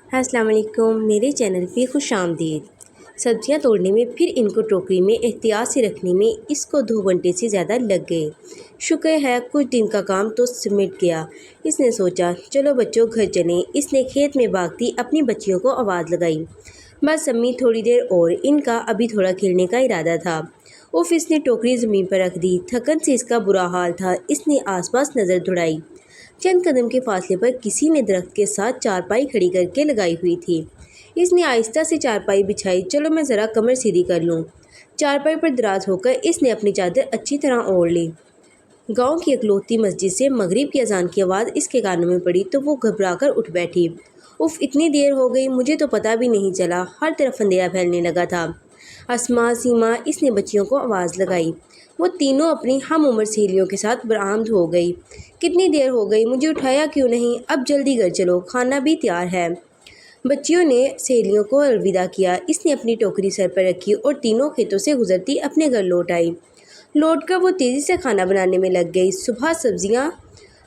السلام علیکم، میرے چینل پہ خوش آمدید۔ سبزیاں توڑنے میں پھر ان کو ٹوکری میں احتیاط سے رکھنے میں اس کو 2 گھنٹے سے زیادہ لگ گئے۔ شکر ہے کچھ دن کا کام تو سمٹ گیا۔ اس نے سوچا چلو بچوں گھر چلیں۔ اس نے کھیت میں بھاگتی اپنی بچیوں کو آواز لگائی، بس امی تھوڑی دیر اور، ان کا ابھی تھوڑا کھیلنے کا ارادہ تھا۔ اس نے ٹوکری زمین پر رکھ دی۔ تھکن سے اس کا برا حال تھا۔ اس نے آس پاس نظر دوڑائی۔ چند قدم کے فاصلے پر کسی نے درخت کے ساتھ چارپائی کھڑی کر کے لگائی ہوئی تھی۔ اس نے آہستہ سے چارپائی بچھائی۔ چلو میں ذرا کمر سیدھی کر لوں۔ چارپائی پر دراز ہو کر اس نے اپنی چادر اچھی طرح اوڑھ لی۔ گاؤں کی اکلوتی مسجد سے مغرب کی اذان کی آواز اس کے کانوں میں پڑی تو وہ گھبرا کر اٹھ بیٹھی۔ اتنی دیر ہو گئی، مجھے تو پتہ بھی نہیں چلا۔ ہر طرف اندھیرا پھیلنے لگا تھا۔ اسما، سیما، اس نے بچیوں کو آواز لگائی۔ وہ تینوں اپنی ہم عمر سہیلیوں کے ساتھ برآمد ہو گئی۔ کتنی دیر ہو گئی، مجھے اٹھایا کیوں نہیں؟ اب جلدی گھر چلو، کھانا بھی تیار ہے۔ بچیوں نے سہیلیوں کو الوداع کیا۔ اس نے اپنی ٹوکری سر پر رکھی اور تینوں کھیتوں سے گزرتی اپنے گھر لوٹ آئی۔ لوٹ کر وہ تیزی سے کھانا بنانے میں لگ گئی۔ صبح سبزیاں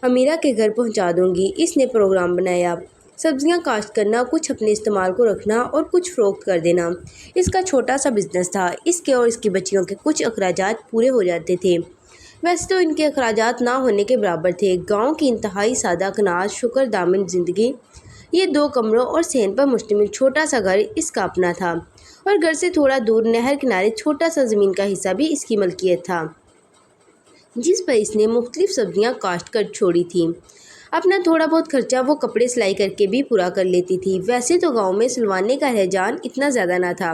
امیرہ کے گھر پہنچا دوں گی۔ اس نے پروگرام بنایا۔ سبزیاں کاشت کرنا، کچھ اپنے استعمال کو رکھنا اور کچھ فروخت کر دینا۔ اس کا چھوٹا سا بزنس تھا۔ اس کے اور اس کی بچیوں کے کچھ اخراجات پورے ہو جاتے تھے۔ ویسے تو ان کے اخراجات نہ ہونے کے برابر تھے۔ گاؤں کی انتہائی سادہ کناز شکر دامن زندگی۔ یہ 2 کمروں اور صحن پر مشتمل چھوٹا سا گھر اس کا اپنا تھا، اور گھر سے تھوڑا دور نہر کنارے چھوٹا سا زمین کا حصہ بھی اس کی ملکیت تھا، جس پر اس نے مختلف سبزیاں کاشت کر چھوڑی تھیں۔ اپنا تھوڑا بہت خرچہ وہ کپڑے سلائی کر کے بھی پورا کر لیتی تھی۔ ویسے تو گاؤں میں سلوانے کا رجحان اتنا زیادہ نہ تھا۔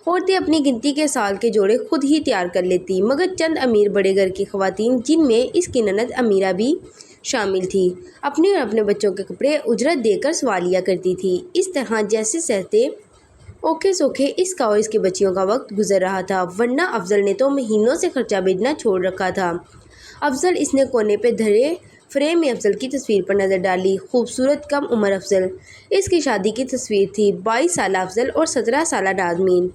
عورتیں اپنی گنتی کے سال کے جوڑے خود ہی تیار کر لیتی، مگر چند امیر بڑے گھر کی خواتین، جن میں اس کی نند امیرہ بھی شامل تھی، اپنے اور اپنے بچوں کے کپڑے اجرت دے کر سوا لیا کرتی تھی۔ اس طرح جیسے سہتے اوکھے سوکھے اس کا اور اس کی بچیوں کا وقت گزر رہا تھا، ورنہ افضل نے تو مہینوں سے خرچہ بھیجنا چھوڑ رکھا تھا۔ افضل، اس نے کونے پہ دھرے فریم میں افضل کی تصویر پر نظر ڈالی۔ خوبصورت کم عمر افضل، اس کی شادی کی تصویر تھی۔ 22 سالہ افضل اور 17 سالہ نازمین،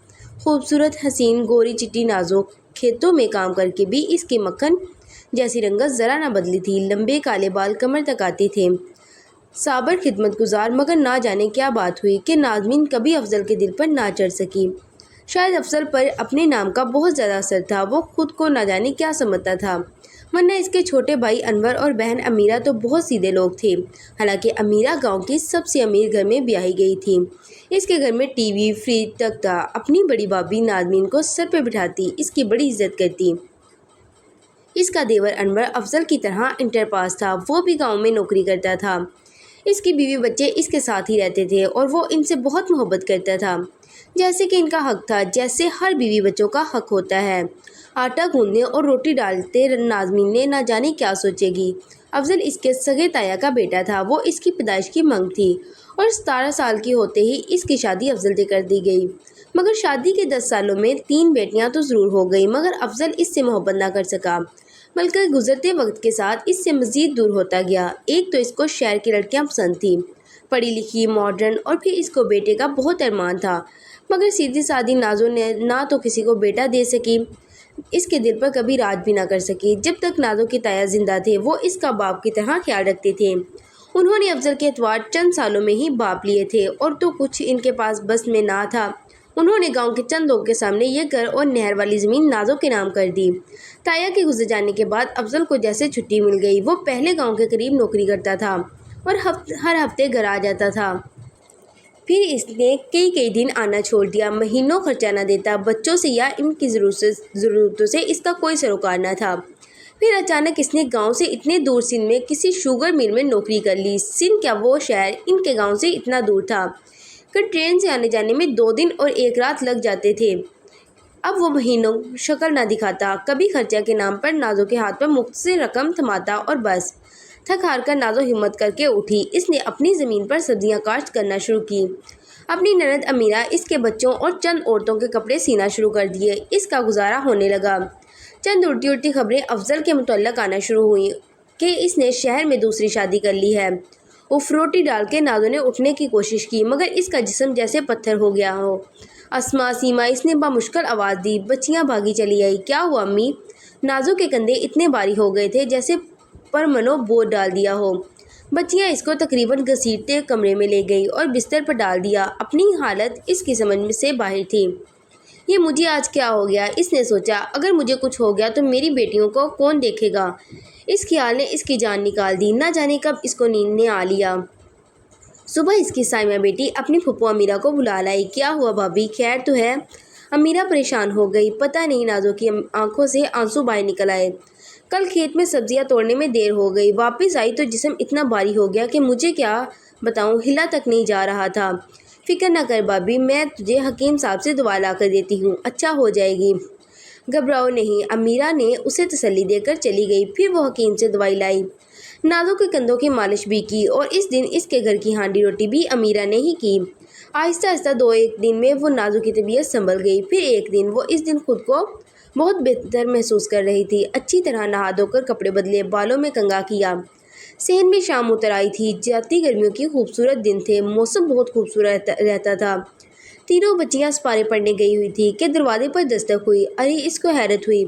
خوبصورت، حسین، گوری چٹی نازک۔ کھیتوں میں کام کر کے بھی اس کی مکھن جیسی رنگت ذرا نہ بدلی تھی۔ لمبے کالے بال کمر تک آتے تھے۔ صابر، خدمت گزار، مگر نہ جانے کیا بات ہوئی کہ نازمین کبھی افضل کے دل پر نہ چڑھ سکی۔ شاید افضل پر اپنے نام کا بہت زیادہ اثر تھا۔ وہ خود کو نہ جانے کیا سمجھتا تھا، ورنہ اس کے چھوٹے بھائی انور اور بہن امیرہ تو بہت سیدھے لوگ تھے۔ حالانکہ امیرہ گاؤں کی سب سے امیر گھر میں بیاہی گئی تھی۔ اس کے گھر میں ٹی وی، فریج تک تھا۔ اپنی بڑی بھابھی نازمین کو سر پہ بٹھاتی، اس کی بڑی عزت کرتی۔ اس کا دیور انور افضل کی طرح انٹر پاس تھا، وہ بھی گاؤں میں نوکری کرتا تھا۔ اس کی بیوی بچے اس کے ساتھ ہی رہتے تھے اور وہ ان سے بہت محبت کرتا تھا، جیسے کہ ان کا حق تھا، جیسے ہر بیوی بچوں کا حق ہوتا ہے۔ آٹا گوندنے اور روٹی ڈالتے نازمین نے نہ جانے کیا سوچے گی۔ افضل اس کے سگے تایا کا بیٹا تھا۔ وہ اس کی پیدائش کی منگ تھی اور 17 سال کی ہوتے ہی اس کی شادی افضل سے کر دی گئی۔ مگر شادی کے 10 سالوں میں 3 بیٹیاں تو ضرور ہو گئی، مگر افضل اس سے محبت نہ کر سکا، بلکہ گزرتے وقت کے ساتھ اس سے مزید دور ہوتا گیا۔ ایک تو اس کو شہر کی لڑکیاں پسند تھیں، پڑھی لکھی، ماڈرن، اور پھر اس کو بیٹے کا بہت ارمان تھا، مگر سیدھی سادی نازو نے نہ تو کسی کو بیٹا دے سکی، اس کے دل پر کبھی راج بھی نہ کر سکی۔ جب تک نازو کے تایا زندہ تھے وہ اس کا باپ کی طرح خیال رکھتے تھے۔ انہوں نے افضل کے اعتبار چند سالوں میں ہی باپ لیے تھے، اور تو کچھ ان کے پاس بس میں نہ تھا۔ انہوں نے گاؤں کے چند لوگوں کے سامنے یہ گھر اور نہر والی زمین نازو کے نام کر دی۔ تایا کے گزر جانے کے بعد افضل کو جیسے چھٹی مل گئی۔ وہ پہلے گاؤں کے قریب نوکری کرتا تھا اور ہر ہفتے گھر آ جاتا تھا۔ پھر اس نے کئی دن آنا چھوڑ دیا۔ مہینوں خرچہ نہ دیتا، بچوں سے یا ان کی ضرورتوں سے اس کا کوئی سروکار نہ تھا۔ پھر اچانک اس نے گاؤں سے اتنے دور سندھ میں کسی شوگر مل میں نوکری کر لی۔ سندھ کیا، وہ شہر ان کے گاؤں سے اتنا دور تھا کہ ٹرین سے آنے جانے میں 2 دن اور 1 رات لگ جاتے تھے۔ اب وہ مہینوں شکل نہ دکھاتا، کبھی خرچہ کے نام پر نازو کے ہاتھ پر مختصر رقم تھماتا اور بس۔ تھک ہار کر نازو ہمت کر کے اٹھی۔ اس نے اپنی زمین پر سبزیاں کاشت کرنا شروع کی۔ اپنی نند امیرہ، اس کے بچوں اور چند عورتوں کے کپڑے سینا شروع کر دیے۔ اس کا گزارا ہونے لگا۔ چند اڑتی خبریں افضل کے متعلق آنا شروع ہوئیں کہ اس نے شہر میں دوسری شادی کر لی ہے۔ روٹی ڈال کے نازو نے اٹھنے کی کوشش کی، مگر اس کا جسم جیسے پتھر ہو گیا ہو۔ اسما، سیما، اس نے بامشکل آواز دی۔ بچیاں بھاگی چلی آئی۔ کیا ہوا امی؟ نازو کے کندھے اتنے بھاری ہو گئے تھے جیسے پرمنو بوجھ ڈال دیا ہو۔ بچیاں اس کو تقریباً گھسیٹتے کمرے میں لے گئی اور بستر پر ڈال دیا۔ اپنی حالت اس کی سمجھ سے باہر تھی۔ یہ مجھے آج کیا ہو گیا، اس نے سوچا، اگر مجھے کچھ ہو گیا تو میری بیٹیوں کو کون دیکھے گا۔ اس خیال نے اس کی جان نکال دی۔ نہ جانے کب اس کو نیند نے آ لیا۔ صبح اس کی سائمہ بیٹی اپنی پھپھو امیرہ کو بلا لائی۔ کیا ہوا بھابھی، خیر تو ہے؟ امیرہ پریشان ہو گئی۔ پتہ نہیں نازو کی آنکھوں سے آنسو باہر نکل آئے۔ کل کھیت میں سبزیاں توڑنے میں دیر ہو گئی، واپس آئی تو جسم اتنا بھاری ہو گیا کہ مجھے کیا بتاؤں، ہلا تک نہیں جا رہا تھا۔ فکر نہ کر بھابھی، میں تجھے حکیم صاحب سے دوا لا کر دیتی ہوں، اچھا ہو جائے گی، گھبراؤ نہیں۔ امیرہ نے اسے تسلی دے کر چلی گئی۔ پھر وہ حکیم سے دوائی لائی، نازو کے کندھوں کی مالش بھی کی، اور اس دن اس کے گھر کی ہانڈی روٹی بھی امیرہ نے ہی کی۔ آہستہ آہستہ 2-1 دن میں وہ نازو کی طبیعت سنبھل گئی۔ پھر ایک دن وہ اس دن خود کو بہت بہتر محسوس کر رہی تھی۔ اچھی طرح نہا دھو کر کپڑے بدلے، بالوں میں کنگھا کیا۔ صحن میں شام اتر آئی تھی۔ جاتی گرمیوں کی خوبصورت دن تھے، موسم بہت خوبصورت رہتا تھا۔ تینوں بچیاں سپارے پڑھنے گئی ہوئی تھی کہ دروازے پر دستک ہوئی۔ ارے، اس کو حیرت ہوئی،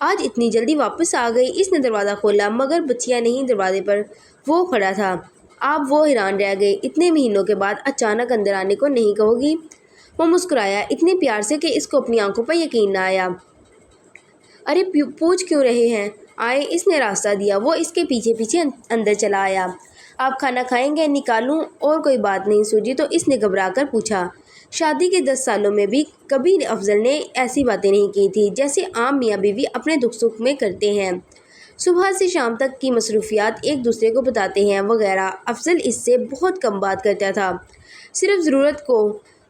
آج اتنی جلدی واپس آ گئی۔ اس نے دروازہ کھولا مگر بچیاں نہیں دروازے پر، وہ کھڑا تھا۔ اب وہ حیران رہ گئے، اتنے مہینوں کے بعد اچانک اندر آنے کو نہیں کہو گی؟ وہ مسکرایا اتنے پیار سے کہ اس کو اپنی آنکھوں پر یقین نہ آیا۔ ارے پوچھ کیوں رہے ہیں، آئے، اس نے راستہ دیا۔ وہ اس کے پیچھے پیچھے اندر چلا آیا۔ آپ کھانا کھائیں گے، نکالوں؟ اور کوئی بات نہیں سوجی تو اس نے گھبرا کر پوچھا۔ شادی کے 10 سالوں میں بھی کبھی افضل نے ایسی باتیں نہیں کی تھی جیسے عام میاں بیوی اپنے دکھ سکھ میں کرتے ہیں۔ صبح سے شام تک کی مصروفیات ایک دوسرے کو بتاتے ہیں وغیرہ۔ افضل اس سے بہت کم بات کرتا تھا، صرف ضرورت کو۔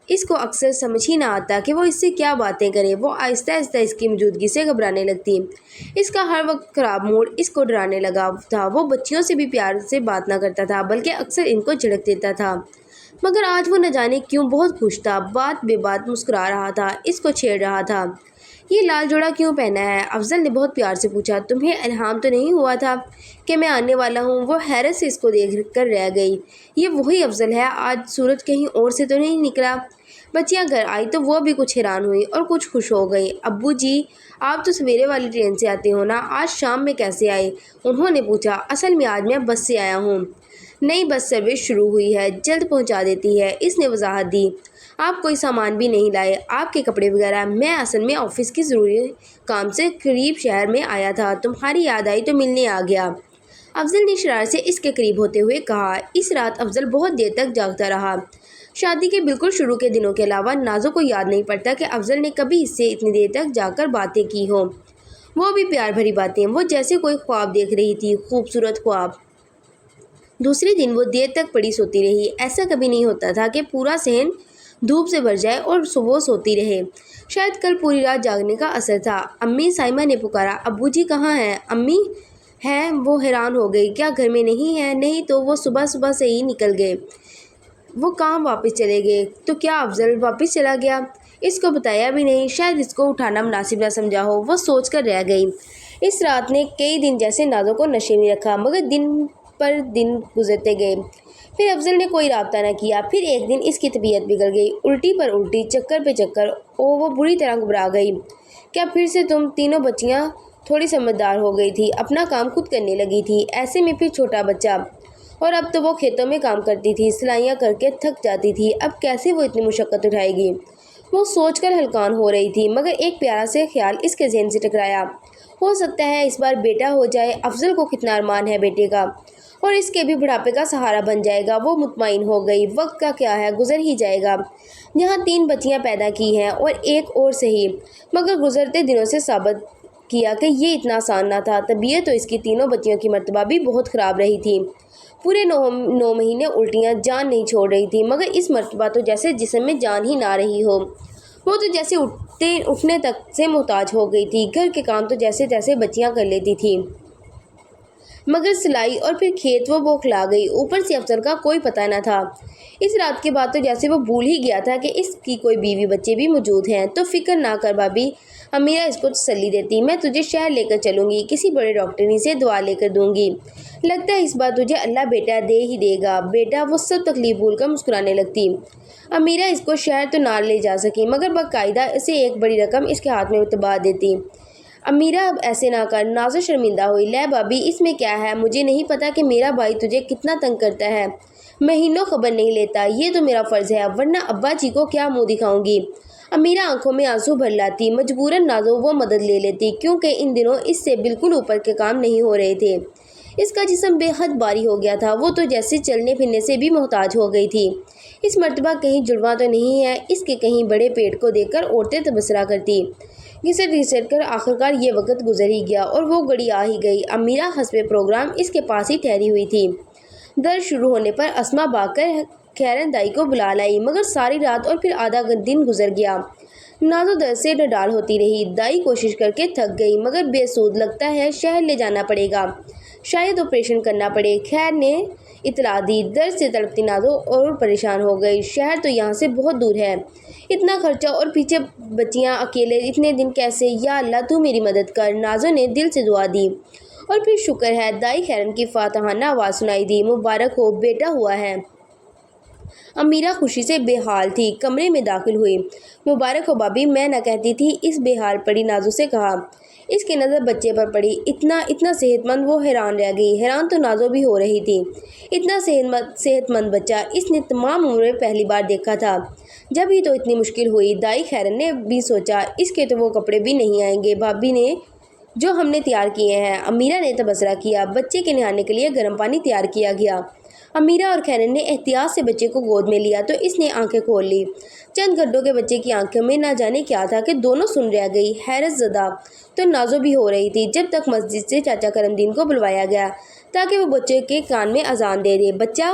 اس کو اکثر سمجھ ہی نہ آتا کہ وہ اس سے کیا باتیں کرے۔ وہ آہستہ آہستہ اس کی موجودگی سے گھبرانے لگتی۔ اس کا ہر وقت خراب موڈ اس کو ڈرانے لگا تھا۔ وہ بچیوں سے بھی پیار سے بات نہ کرتا تھا بلکہ اکثر ان کو جھڑک دیتا تھا، مگر آج وہ نہ جانے کیوں بہت خوش تھا، بات بے بات مسکرا رہا تھا، اس کو چھیڑ رہا تھا۔ یہ لال جوڑا کیوں پہنا ہے؟ افضل نے بہت پیار سے پوچھا۔ تمہیں الہام تو نہیں ہوا تھا کہ میں آنے والا ہوں؟ وہ حیرت سے اس کو دیکھ کر رہ گئی۔ یہ وہی افضل ہے؟ آج سورج کہیں اور سے تو نہیں نکلا؟ بچیاں گھر آئی تو وہ بھی کچھ حیران ہوئی اور کچھ خوش ہو گئی۔ ابو جی، آپ تو سویرے والی ٹرین سے آتے ہو نا، آج شام میں کیسے آئے؟ انہوں نے پوچھا۔ اصل میں آج میں بس سے آیا ہوں، نئی بس سروس شروع ہوئی ہے، جلد پہنچا دیتی ہے، اس نے وضاحت دی۔ آپ کوئی سامان بھی نہیں لائے؟ آپ کے کپڑے وغیرہ؟ میں اصل میں آفس کی ضروری کام سے قریب شہر میں آیا تھا، تمہاری یاد آئی تو ملنے آ گیا، افضل نے شرارت سے اس کے قریب ہوتے ہوئے کہا۔ اس رات افضل بہت دیر تک جاگتا رہا۔ شادی کے بالکل شروع کے دنوں کے علاوہ نازو کو یاد نہیں پڑتا کہ افضل نے کبھی اس سے اتنی دیر تک جا کر باتیں کی ہوں، وہ بھی پیار بھری باتیں۔ وہ جیسے کوئی خواب دیکھ رہی تھی، خوبصورت خواب۔ دوسرے دن وہ دیر تک پڑی سوتی رہی۔ ایسا کبھی نہیں ہوتا تھا کہ پورا صحن دھوپ سے بھر جائے اور وہ سوتی رہے۔ شاید کل پوری رات جاگنے کا اثر تھا۔ امی، سائمہ نے پکارا۔ ابو جی کہاں ہیں؟ امی ہیں؟ وہ حیران ہو گئی۔ کیا گھر میں نہیں ہیں؟ نہیں تو وہ صبح صبح سے ہی نکل گئے۔ وہ کام واپس چلے گئے؟ تو کیا افضل واپس چلا گیا؟ اس کو بتایا بھی نہیں، شاید اس کو اٹھانا مناسب نہ سمجھا ہو، وہ سوچ کر رہ گئی۔ اس رات نے کئی دن جیسے نازو کو نشے میں رکھا، مگر دن پر دن گزرتے گئے۔ پھر افضل نے کوئی رابطہ نہ کیا۔ پھر ایک دن اس کی طبیعت بگڑ گئی، الٹی پر الٹی، چکر پہ چکر، وہ بری طرح گھبرا گئی۔ کیا پھر سے تم؟ تینوں بچیاں تھوڑی سمجھدار ہو گئی تھی، اپنا کام خود کرنے لگی تھی، ایسے میں پھر چھوٹا بچہ، اور اب تو وہ کھیتوں میں کام کرتی تھی، سلائیاں کر کے تھک جاتی تھی، اب کیسے وہ اتنی مشقت اٹھائے گی؟ وہ سوچ کر ہلکان ہو رہی تھی، مگر ایک پیارا سے خیال اس کے ذہن سے ٹکرایا۔ ہو سکتا ہے اس بار بیٹا ہو جائے۔ افضل کو کتنا ارمان ہے بیٹے کا، اور اس کے بھی بڑھاپے کا سہارا بن جائے گا۔ وہ مطمئن ہو گئی، وقت کا کیا ہے، گزر ہی جائے گا۔ یہاں 3 بچیاں پیدا کی ہیں اور ایک اور صحیح، مگر گزرتے دنوں سے ثابت کیا کہ یہ اتنا آسان نہ تھا۔ طبیعت تو اس کی تینوں بچیوں کی مرتبہ بھی بہت خراب رہی تھی۔ پورے 9 مہینے الٹیاں جان نہیں چھوڑ رہی تھی، مگر اس مرتبہ تو جیسے جسم میں جان ہی نہ رہی ہو۔ وہ تو جیسے اٹھنے تک سے محتاج ہو گئی تھی۔ گھر کے کام تو جیسے تیسے بچیاں کر لیتی تھیں، مگر سلائی اور پھر کھیت وہ بوکھلا گئی۔ اوپر سے افضل کا کوئی پتہ نہ تھا۔ اس رات کے بعد تو جیسے وہ بھول ہی گیا تھا کہ اس کی کوئی بیوی بچے بھی موجود ہیں۔ تو فکر نہ کر بھابھی، امیرہ اس کو تسلی دیتی، میں تجھے شہر لے کر چلوں گی، کسی بڑے ڈاکٹرنی سے دعا لے کر دوں گی، لگتا ہے اس بار تجھے اللہ بیٹا دے ہی دے گا۔ بیٹا؟ وہ سب تکلیف بھول کر مسکرانے لگتی۔ امیرہ اس کو شہر تو نہ لے جا سکی، مگر باقاعدہ اسے ایک بڑی رقم اس کے ہاتھ میں تبادلہ دیتی۔ امیرہ اب ایسے نہ کر، نازو شرمندہ ہوئی۔ لے بھابی اس میں کیا ہے، مجھے نہیں پتا کہ میرا بھائی تجھے کتنا تنگ کرتا ہے، مہینوں خبر نہیں لیتا، یہ تو میرا فرض ہے، ورنہ ابا جی کو کیا منہ دکھاؤں گی۔ امیرہ آنکھوں میں آنسو بھر لاتی، مجبوراً نازو وہ مدد لے لیتی کیونکہ ان دنوں اس سے بالکل اوپر کے کام نہیں ہو رہے تھے۔ اس کا جسم بے حد بھاری ہو گیا تھا، وہ تو جیسے چلنے پھرنے سے بھی محتاج ہو گئی تھی۔ اس مرتبہ کہیں جڑواں تو نہیں ہے، اس کے کہیں بڑے پیٹ کو دیکھ کر عورتیں تبصرہ کرتی۔ گھسٹ گھسٹ کر آخرکار یہ وقت گزر ہی گیا اور وہ گھڑی آ ہی گئی۔ امیرہ حسب پروگرام اس کے پاس ہی ٹھہری ہوئی تھی۔ درد شروع ہونے پر اسما بھاگ کر خیرن دائی کو بلا لائی، مگر ساری رات اور پھر آدھا دن گزر گیا۔ نازو درد سے نڈال ہوتی رہی۔ دائی کوشش کر کے تھک گئی مگر بے سود، لگتا ہے شہر لے جانا پڑے گا، شاید آپریشن کرنا پڑے۔ خیر نے اطلاع دی۔ درد سے تڑپتی نازو اور پریشان ہو گئی۔ شہر تو یہاں سے بہت دور ہے، اتنا خرچہ اور پیچھے بچیاں اکیلے اتنے دن کیسے، یا اللہ تو میری مدد کر۔ نازو نے دل سے دعا دی اور پھر شکر ہے دائی خیرن کی فاتحانہ آواز سنائی دی، مبارک ہو بیٹا ہوا ہے۔ امیرہ خوشی سے بے حال تھی، کمرے میں داخل ہوئی۔ مبارک ہو بھابی، میں نہ کہتی تھی، اس بے حال پڑی نازو سے کہا۔ اس کی نظر بچے پر پڑی، اتنا صحت مند، وہ حیران رہ گئی۔ حیران تو نازو بھی ہو رہی تھی، اتنا صحت مند بچہ اس نے تمام عمر میں پہلی بار دیکھا تھا۔ جب ہی تو اتنی مشکل ہوئی، دائی خیرن نے بھی سوچا، اس کے تو وہ کپڑے بھی نہیں آئیں گے بھابی نے جو ہم نے تیار کیے ہیں۔ امیرہ نے تبصرہ کیا۔ بچے کے نہانے کے لیے گرم پانی تیار کیا گیا۔ امیرہ اور خیرن نے احتیاط سے بچے کو گود میں لیا تو اس نے آنکھیں کھول لی۔ چند گھنٹوں کے بچے کی آنکھوں میں نہ جانے کیا تھا کہ دونوں سن رہ گئی۔ حیرت زدہ تو نازو بھی ہو رہی تھی جب تک مسجد سے چاچا کرم دین کو بلوایا گیا تاکہ وہ بچے کے کان میں اذان دے دے۔ بچہ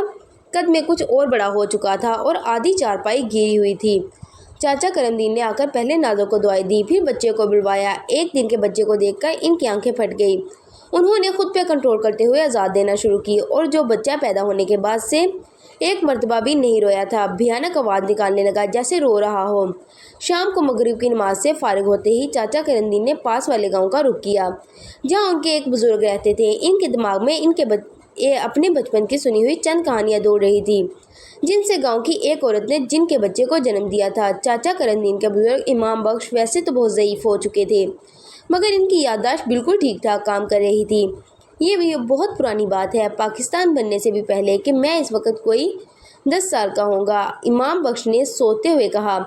قد میں کچھ اور بڑا ہو چکا تھا اور آدھی چارپائی گھیری ہوئی تھی۔ چاچا کرم دین نے آ کر پہلے نازو کو دعائیں دی، پھر بچے کو بلوایا۔ ایک دن کے بچے کو دیکھ کر ان کی آنکھیں پھٹ گئی۔ انہوں نے خود پہ کنٹرول کرتے ہوئے اذان دینا شروع کی اور جو بچہ پیدا ہونے کے بعد سے ایک مرتبہ بھی نہیں رویا تھا، بھیانک آواز نکالنے لگا جیسے رو رہا ہو۔ شام کو مغرب کی نماز سے فارغ ہوتے ہی چاچا کرم دین نے پاس والے گاؤں کا رخ کیا جہاں ان کے ایک بزرگ رہتے تھے۔ ان کے دماغ میں ان کے اپنے بچپن کی سنی ہوئی چند کہانیاں دوڑ رہی تھی جن سے گاؤں کی ایک عورت نے جن کے بچے کو جنم دیا تھا۔ چاچا کرم دین کے بزرگ امام بخش ویسے تو بہت ضعیف ہو چکے تھے مگر ان کی یادداشت بالکل ٹھیک ٹھاک کام کر رہی تھی۔ یہ بھی بہت پرانی بات ہے، پاکستان بننے سے بھی پہلے، کہ میں اس وقت کوئی 10 سال کا ہوں گا۔ امام بخش نے سوتے ہوئے کہا،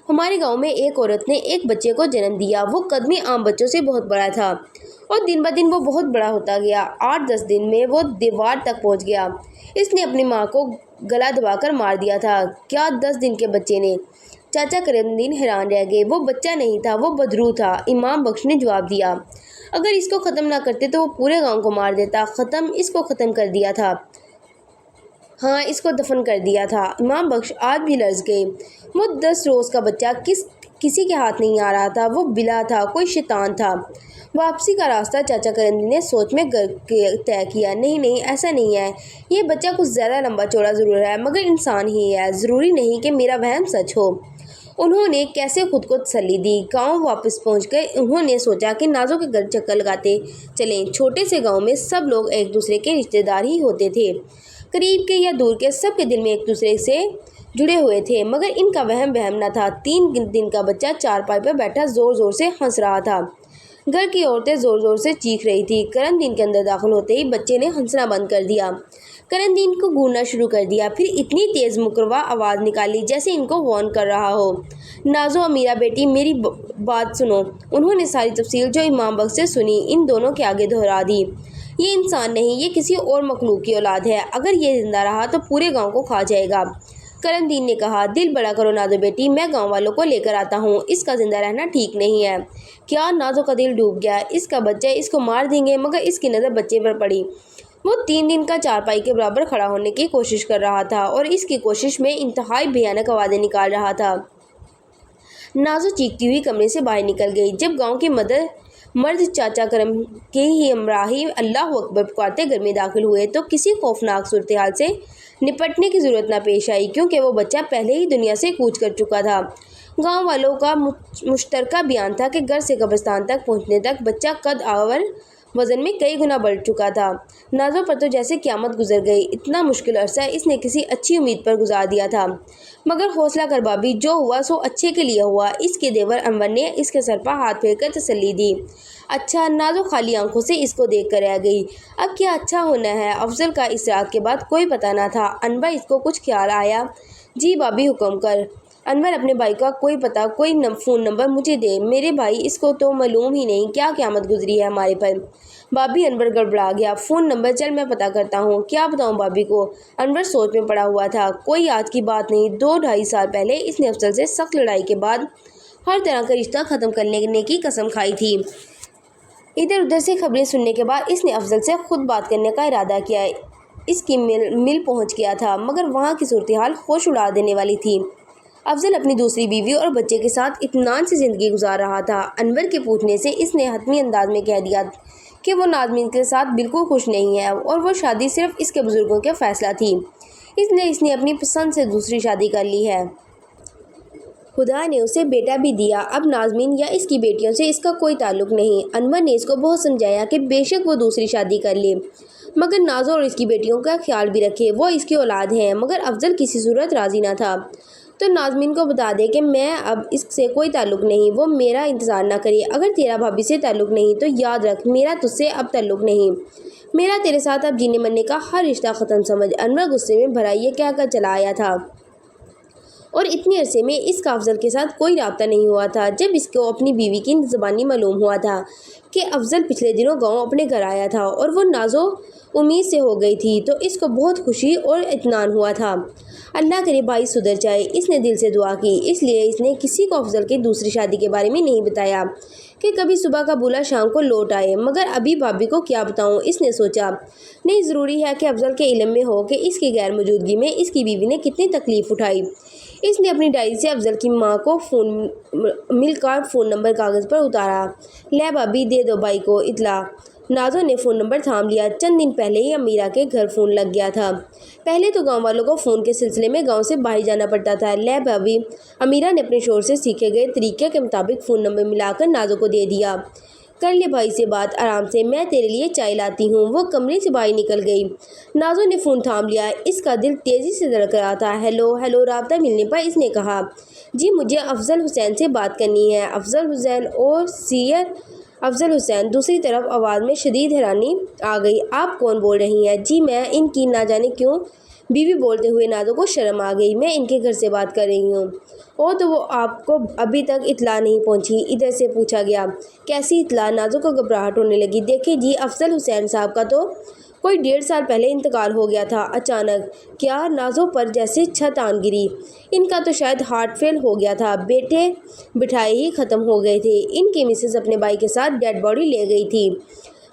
ہمارے گاؤں میں ایک عورت نے ایک بچے کو جنم دیا، وہ قد میں عام بچوں سے بہت بڑا تھا اور دن بدن وہ بہت بڑا ہوتا گیا۔ 8-10 دن میں وہ دیوار تک پہنچ گیا۔ اس نے اپنی ماں کو گلا دبا کر مار دیا تھا۔ کیا 10 دن کے بچے نے؟ چاچا کرم دین حیران رہ گئے۔ وہ بچہ نہیں تھا، وہ بدرو تھا۔ امام بخش نے جواب دیا، اگر اس کو ختم نہ کرتے تو وہ پورے گاؤں کو مار دیتا۔ اس کو ختم کر دیا تھا، ہاں اس کو دفن کر دیا تھا۔ امام بخش آج بھی لرز گئے۔ وہ 10 روز کا بچہ کسی کے ہاتھ نہیں آ رہا تھا، وہ بلا تھا، کوئی شیطان تھا۔ واپسی کا راستہ چاچا کرم دین نے سوچ میں طے کیا، نہیں ایسا نہیں ہے، یہ بچہ کچھ زیادہ لمبا چوڑا ضرور ہے مگر انسان ہی ہے، ضروری نہیں کہ میرا وہم سچ ہو۔ انہوں نے کیسے خود کو تسلی دی۔ گاؤں واپس پہنچ گئے۔ انہوں نے سوچا کہ نازو کے گھر چکر لگاتے چلیں۔ چھوٹے سے گاؤں میں سب لوگ ایک دوسرے کے رشتے دار ہی ہوتے تھے، قریب کے یا دور کے، سب کے دل میں ایک دوسرے سے جڑے ہوئے تھے مگر ان کا وہم نہ تھا۔ 3 دن کا بچہ چارپائی پر بیٹھا زور زور سے ہنس رہا تھا۔ گھر کی عورتیں زور زور سے چیخ رہی تھی۔ کرم دین کے اندر داخل ہوتے ہی بچے نے ہنسنا بند کر دیا، کرم دین کو گھورنا شروع کر دیا، پھر اتنی تیز مکروا آواز نکالی جیسے ان کو وارن کر رہا ہو، نازو امیرہ بیٹی میری بات سنو۔ انہوں نے ساری تفصیل جو امام بخش سے سنی ان دونوں کے آگے دہرا دی۔ یہ انسان نہیں، یہ کسی اور مخلوق کی اولاد ہے، اگر یہ زندہ رہا تو پورے گاؤں کو کھا جائے گا۔ کرم دین نے کہا، دل بڑا کرو نازو بیٹی، میں گاؤں والوں کو لے کر آتا ہوں، اس کا زندہ رہنا ٹھیک نہیں ہے۔ کیا؟ نازو کا دل ڈوب گیا۔ اس کا بچہ، اس کو مار دیں گے؟ مگر اس کی نظر بچے پر پڑی۔ وہ 3 دن کا چارپائی کے برابر کھڑا ہونے کی کوشش کر رہا تھا اور اس کی کوشش میں انتہائی بھیانک آوازیں نکال رہا تھا۔ نازو چیختی ہوئی کمرے سے باہر نکل گئی۔ جب گاؤں کے مرد چاچا کرم کے ہی ہمراہی اللہ اکبر پکارتے گھر میں داخل ہوئے تو کسی خوفناک صورتحال سے نپٹنے کی ضرورت نہ پیش آئی کیونکہ وہ بچہ پہلے ہی دنیا سے کوچ کر چکا تھا۔ گاؤں والوں کا مشترکہ بیان تھا کہ گھر سے قبرستان تک پہنچنے تک بچہ قد آور وزن میں کئی گنا بڑھ چکا تھا۔ نازو پر تو جیسے قیامت گزر گئی، اتنا مشکل عرصہ اس نے کسی اچھی امید پر گزار دیا تھا۔ مگر حوصلہ کر بھابھی، جو ہوا سو اچھے کے لیے ہوا۔ اس کے دیور انور نے اس کے سر پر ہاتھ پھیر کر تسلی دی۔ اچھا، نازو خالی آنکھوں سے اس کو دیکھ کر رہ گئی۔ اب کیا اچھا ہونا ہے؟ افضل کا اس رات کے بعد کوئی پتہ نہ تھا۔ انور، اس کو کچھ خیال آیا؟ جی بھابھی، حکم کر۔ انور، اپنے بھائی کا کوئی پتہ، کوئی فون نمبر مجھے دے۔ میرے بھائی، اس کو تو معلوم ہی نہیں کیا قیامت گزری ہے ہمارے پر۔ بھابھی، انور گڑبڑا گیا۔ Phone number? چل میں پتہ کرتا ہوں۔ کیا بتاؤں بھابھی کو؟ انور سوچ میں پڑا ہوا تھا۔ کوئی آج کی بات نہیں، 2-2.5 سال پہلے اس نے افضل سے سخت لڑائی کے بعد ہر طرح کا رشتہ ختم کرنے کی قسم کھائی تھی۔ ادھر ادھر سے خبریں سننے کے بعد اس نے افضل سے خود بات کرنے کا ارادہ کیا۔ اس کی مل پہنچ گیا تھا، مگر وہاں کی صورتحال ہوش اڑا دینے والی تھی۔ افضل اپنی دوسری بیوی اور بچے کے ساتھ اطمینان سے زندگی گزار رہا تھا۔ انور کے پوچھنے سے اس نے حتمی انداز میں کہہ دیا کہ وہ نازمین کے ساتھ بالکل خوش نہیں ہے اور وہ شادی صرف اس کے بزرگوں کا فیصلہ تھی، اس نے اپنی پسند سے دوسری شادی کر لی ہے۔ خدا نے اسے بیٹا بھی دیا۔ اب نازمین یا اس کی بیٹیوں سے اس کا کوئی تعلق نہیں۔ انور نے اس کو بہت سمجھایا کہ بے شک وہ دوسری شادی کر لے، مگر نازو اور اس کی بیٹیوں کا خیال بھی رکھے، وہ اس کی اولاد ہیں۔ مگر افضل کسی صورت راضی نہ تھا۔ تو نازمین کو بتا دے کہ میں اب اس سے کوئی تعلق نہیں، وہ میرا انتظار نہ کرے۔ اگر تیرا بھابھی سے تعلق نہیں تو یاد رکھ، میرا تجھ سے اب تعلق نہیں، میرا تیرے ساتھ اب جینے مرنے کا ہر رشتہ ختم سمجھ۔ انور غصے میں بھرا یہ کہہ کر چلا آیا تھا، اور اتنے عرصے میں اس کا افضل کے ساتھ کوئی رابطہ نہیں ہوا تھا۔ جب اس کو اپنی بیوی کی زبانی معلوم ہوا تھا کہ افضل پچھلے دنوں گاؤں اپنے گھر آیا تھا اور وہ نازو امید سے ہو گئی تھی، تو اس کو بہت خوشی اور اطمینان ہوا تھا۔ اللہ کرے بھائی سدھر جائے، اس نے دل سے دعا کی۔ اس لیے اس نے کسی کو افضل کی دوسری شادی کے بارے میں نہیں بتایا کہ کبھی صبح کا بولا شام کو لوٹ آئے۔ مگر ابھی بھابھی کو کیا بتاؤں؟ اس نے سوچا، نہیں، ضروری ہے کہ افضل کے علم میں ہو کہ اس کی غیر موجودگی میں اس کی بیوی نے کتنی تکلیف اٹھائی۔ اس نے اپنی ڈائری سے افضل کی ماں کو مل کا فون نمبر کاغذ پر اتارا۔ لے بھابھی، دے دو بھائی کو اطلاع۔ نازو نے فون نمبر تھام لیا۔ چند دن پہلے ہی امیرہ کے گھر فون لگ گیا تھا۔ پہلے تو گاؤں والوں کو فون کے سلسلے میں گاؤں سے باہر جانا پڑتا تھا۔ لے بھابھی، امیرہ نے اپنے شوہر سے سیکھے گئے طریقے کے مطابق فون نمبر ملا کر نازو کو دے دیا۔ کر لے بھائی سے بات آرام سے، میں تیرے لیے چائے لاتی ہوں۔ وہ کمرے سے باہر نکل گئی۔ نازو نے فون تھام لیا۔ اس کا دل تیزی سے دھڑک رہا تھا۔ ہیلو۔ رابطہ ملنے پر اس نے کہا، جی مجھے افضل حسین سے بات کرنی ہے۔ افضل حسین؟ اور سیر افضل حسین؟ دوسری طرف آواز میں شدید حیرانی آ گئی۔ آپ کون بول رہی ہیں؟ جی میں ان کی نہ جانے کیوں بیوی بولتے ہوئے نازو کو شرم آ گئی۔ میں ان کے گھر سے بات کر رہی ہوں۔ تو وہ آپ کو ابھی تک اطلاع نہیں پہنچی؟ ادھر سے پوچھا گیا۔ کیسی اطلاع؟ نازو کو گھبراہٹ ہونے لگی۔ دیکھیں جی، افضل حسین صاحب کا تو کوئی 1.5 سال پہلے انتقال ہو گیا تھا۔ اچانک؟ کیا؟ نازو پر جیسے چھت آن گری۔ ان کا تو شاید ہارٹ فیل ہو گیا تھا، بیٹے بٹھائے ہی ختم ہو گئے تھے۔ ان کی مسز اپنے بھائی کے ساتھ ڈیڈ باڈی لے گئی تھی،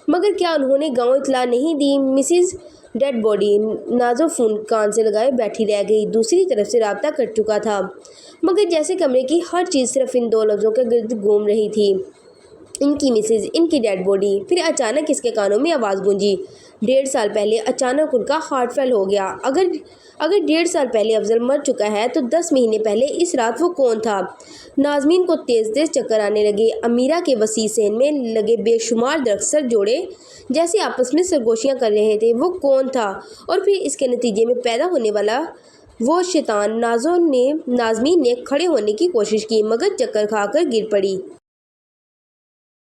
مگر کیا انہوں نے گاؤں اطلاع نہیں دی؟ Mrs dead body? Nazo phone کان سے لگائے بیٹھی رہ گئی۔ دوسری طرف سے رابطہ کٹ چکا تھا، مگر جیسے کمرے کی ہر چیز صرف ان 2 لفظوں کے گرد گھوم رہی تھی، ان کی مسز، ان کی ڈیڈ باڈی۔ پھر اچانک اس کے کانوں میں آواز گونجی، 1.5 سال پہلے اچانک ان کا ہارٹ فیل ہو گیا۔ اگر 1.5 سال پہلے افضل مر چکا ہے تو 10 مہینے پہلے اس رات وہ کون تھا؟ نازمین کو تیز تیز چکر آنے لگے۔ امیرہ کے وسیع صحن میں لگے بے شمار درخت سر جوڑے جیسے آپس میں سرگوشیاں کر رہے تھے۔ وہ کون تھا؟ اور پھر اس کے نتیجے میں پیدا ہونے والا وہ شیطان؟ نازمین نے کھڑے ہونے کی کوشش کی، مگر چکر کھا کر گر پڑی۔